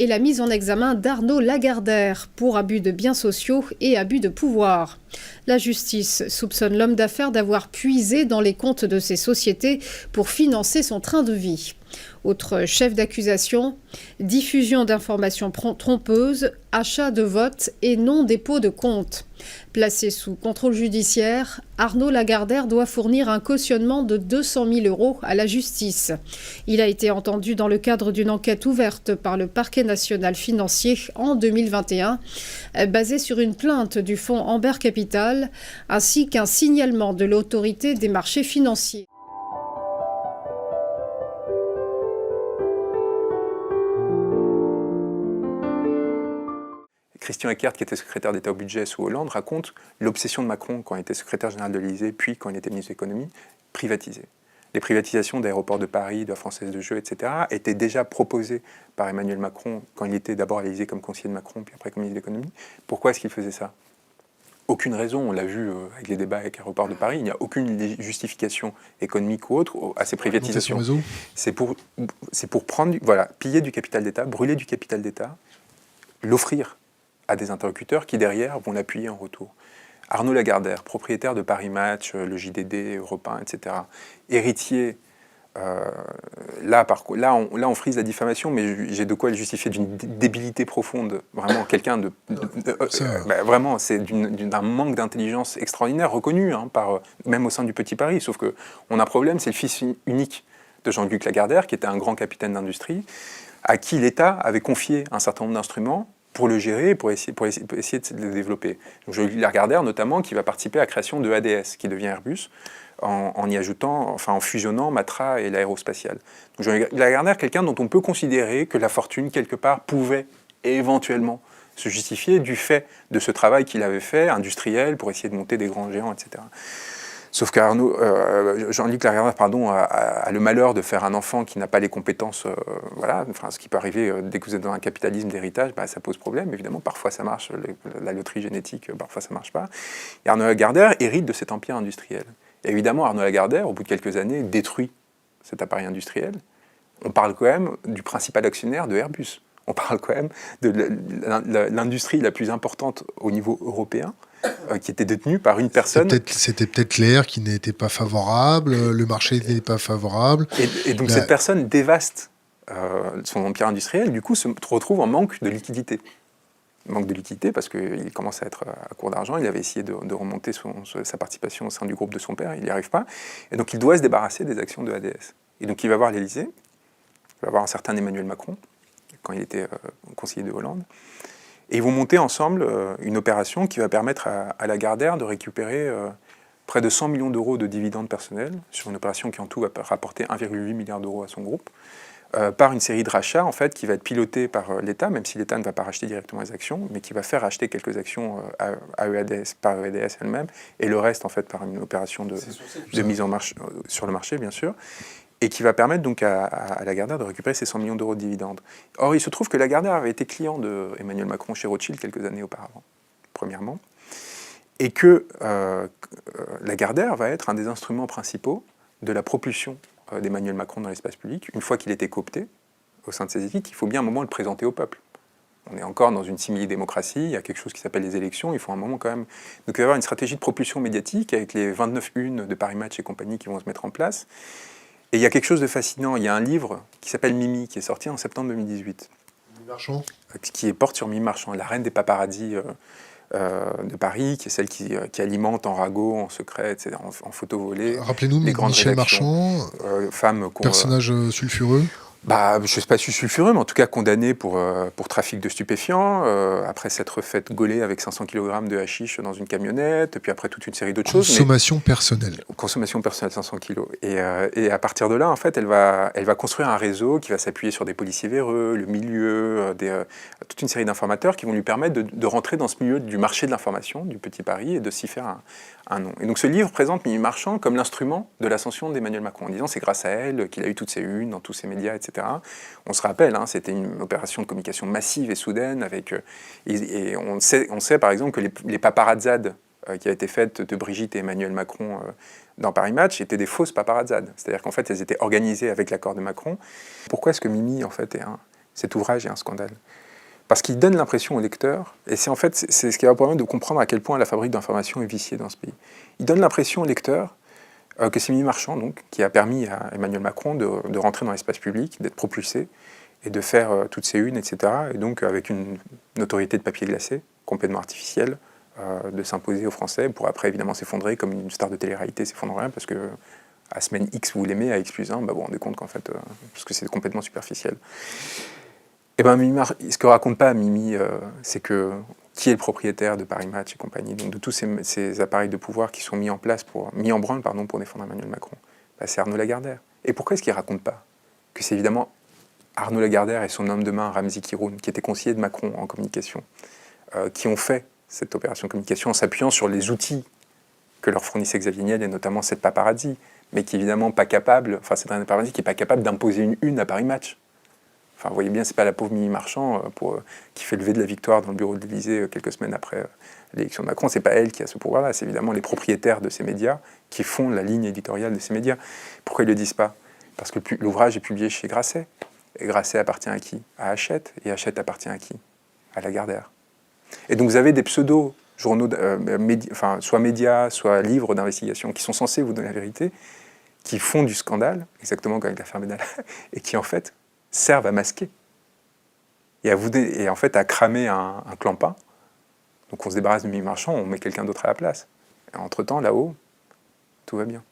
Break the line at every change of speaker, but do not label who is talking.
Et la mise en examen d'Arnaud Lagardère pour abus de biens sociaux et abus de pouvoir. La justice soupçonne l'homme d'affaires d'avoir puisé dans les comptes de ses sociétés pour financer son train de vie. Autre chef d'accusation, diffusion d'informations trompeuses, achat de votes et non-dépôt de compte. Placé sous contrôle judiciaire, Arnaud Lagardère doit fournir un cautionnement de 200 000 € à la justice. Il a été entendu dans le cadre d'une enquête ouverte par le parquet national financier en 2021, basée sur une plainte du fonds Amber Capital, ainsi qu'un signalement de l'autorité des marchés financiers.
Christian Eckert, qui était secrétaire d'État au budget sous Hollande, raconte l'obsession de Macron quand il était secrétaire général de l'Élysée, puis quand il était ministre de l'économie, privatiser. Les privatisations d'aéroports de Paris, de la Française de Jeux, etc., étaient déjà proposées par Emmanuel Macron quand il était d'abord à l'Élysée comme conseiller de Macron, puis après comme ministre de l'économie. Pourquoi est-ce qu'il faisait ça ? Aucune raison, on l'a vu avec les débats avec l'aéroport de Paris, il n'y a aucune justification économique ou autre à ces privatisations. C'est pour prendre, voilà, piller du capital d'État, brûler du capital d'État, l'offrir à des interlocuteurs qui, derrière, vont l'appuyer en retour. Arnaud Lagardère, propriétaire de Paris Match, le JDD, Europe 1, etc., héritier, là, on frise la diffamation, mais j'ai de quoi le justifier d'une débilité profonde. Vraiment, quelqu'un vraiment, c'est d'un manque d'intelligence extraordinaire, reconnu, même au sein du Petit Paris. Sauf qu'on a un problème, c'est le fils unique de Jean-Luc Lagardère, qui était un grand capitaine d'industrie, à qui l'État avait confié un certain nombre d'instruments pour le gérer, pour essayer de le développer. Donc, Jean-Luc Lagardère, notamment, qui va participer à la création de ADS, qui devient Airbus, en fusionnant Matra et l'aérospatiale. Donc, Jean-Luc Lagardère, quelqu'un dont on peut considérer que la fortune, quelque part, pouvait éventuellement se justifier du fait de ce travail qu'il avait fait, industriel, pour essayer de monter des grands géants, etc. Sauf que Jean-Luc Lagardère a le malheur de faire un enfant qui n'a pas les compétences, ce qui peut arriver dès que vous êtes dans un capitalisme d'héritage, ça pose problème, évidemment. Parfois ça marche, la loterie génétique, parfois ça ne marche pas. Et Arnaud Lagardère hérite de cet empire industriel. Et évidemment, Arnaud Lagardère, au bout de quelques années, détruit cet appareil industriel. On parle quand même du principal actionnaire de Airbus. On parle quand même de l'industrie la plus importante au niveau européen, qui était détenue par une personne.
C'était peut-être l'air qui n'était pas favorable, le marché n'était pas favorable.
Et donc cette personne dévaste son empire industriel, du coup se retrouve en manque de liquidité. Manque de liquidité parce qu'il commence à être à court d'argent. Il avait essayé de remonter sa participation au sein du groupe de son père, il n'y arrive pas. Et donc il doit se débarrasser des actions de ADS. Et donc il va voir l'Élysée, il va voir un certain Emmanuel Macron, quand il était conseiller de Hollande. Et ils vont monter ensemble une opération qui va permettre à Lagardère de récupérer près de 100 millions d'euros de dividendes personnels sur une opération qui en tout va rapporter 1,8 milliard d'euros à son groupe, par une série de rachats en fait, qui va être pilotée par l'État, même si l'État ne va pas racheter directement les actions, mais qui va faire racheter quelques actions par EADS elle-même, et le reste en fait par une opération de mise en marche sur le marché, bien sûr, et qui va permettre donc à Lagardère de récupérer ces 100 millions d'euros de dividendes. Or, il se trouve que Lagardère avait été client de Emmanuel Macron chez Rothschild quelques années auparavant, premièrement, et que Lagardère va être un des instruments principaux de la propulsion d'Emmanuel Macron dans l'espace public. Une fois qu'il était coopté au sein de ses élites, il faut bien un moment le présenter au peuple. On est encore dans une simili-démocratie, il y a quelque chose qui s'appelle les élections, il faut un moment quand même... Donc il va y avoir une stratégie de propulsion médiatique avec les 29 unes de Paris Match et compagnie qui vont se mettre en place. Et il y a quelque chose de fascinant, il y a un livre qui s'appelle Mimi, qui est sorti en septembre 2018.
Mimi Marchand.
Qui porte sur Mimi Marchand, la reine des paparazzis de Paris, qui est celle qui alimente en ragot, en secret, etc., en photo volée.
Rappelez-nous, Michel Marchand, personnage sulfureux.
Je ne sais pas si sulfureux, mais en tout cas condamné pour trafic de stupéfiants, après s'être fait gauler avec 500 kg de hashish dans une camionnette, et puis après toute une série d'autres choses.
Consommation personnelle.
Consommation personnelle, 500 kg. Et à partir de là, en fait, elle va construire un réseau qui va s'appuyer sur des policiers véreux, le milieu, toute une série d'informateurs qui vont lui permettre de rentrer dans ce milieu du marché de l'information, du Petit Paris, et de s'y faire un nom. Et donc ce livre présente Mimi Marchand comme l'instrument de l'ascension d'Emmanuel Macron, en disant c'est grâce à elle qu'il a eu toutes ses unes dans tous ses médias, etc. On se rappelle, c'était une opération de communication massive et soudaine, et on sait par exemple que les paparazzades qui a été faites de Brigitte et Emmanuel Macron dans Paris Match étaient des fausses paparazzades. C'est-à-dire qu'en fait, elles étaient organisées avec l'accord de Macron. Pourquoi est-ce que Mimi, en fait, Cet ouvrage est un scandale. Parce qu'il donne l'impression au lecteur, et c'est en fait c'est ce qui va permettre de comprendre à quel point la fabrique d'informations est viciée dans ce pays. Il donne l'impression au lecteur que c'est Mimi Marchand, donc, qui a permis à Emmanuel Macron de rentrer dans l'espace public, d'être propulsé, et de faire toutes ses unes, etc. Et donc avec une autorité de papier glacé, complètement artificielle, de s'imposer aux Français, pour après évidemment s'effondrer comme une star de télé-réalité s'effondrerait, parce que à semaine X vous l'aimez, à X plus 1, bah, vous vous rendez compte qu'en fait, parce que c'est complètement superficiel. Et ben ce que raconte pas Mimi, c'est que qui est le propriétaire de Paris Match et compagnie, donc de tous ces appareils de pouvoir qui sont mis en branle pour défendre Emmanuel Macron, bah, c'est Arnaud Lagardère. Et pourquoi est-ce qu'il raconte pas que c'est évidemment Arnaud Lagardère et son homme de main, Ramzi Kiroun, qui était conseiller de Macron en communication, qui ont fait cette opération de communication en s'appuyant sur les outils que leur fournissait Xavier Niel, et notamment cette paparazzi, mais qui est évidemment pas capable, enfin c'est un paparazzi qui n'est pas capable d'imposer une une à Paris Match. Enfin, vous voyez bien, c'est pas la pauvre Mimi Marchand qui fait lever de la victoire dans le bureau de l'Élysée quelques semaines après l'élection de Macron. C'est pas elle qui a ce pouvoir-là, c'est évidemment les propriétaires de ces médias qui font la ligne éditoriale de ces médias. Pourquoi ils le disent pas? Parce que l'ouvrage est publié chez Grasset. Et Grasset appartient à qui? À Hachette. Et Hachette appartient à qui? À Lagardère. Et donc vous avez des pseudo-journaux, soit médias, soit livres d'investigation, qui sont censés vous donner la vérité, qui font du scandale, exactement comme avec l'affaire Benalla, et qui en fait servent à masquer. Et en fait à cramer un clampin. Donc on se débarrasse de Mimi Marchand, on met quelqu'un d'autre à la place. Et entre-temps, là-haut, tout va bien.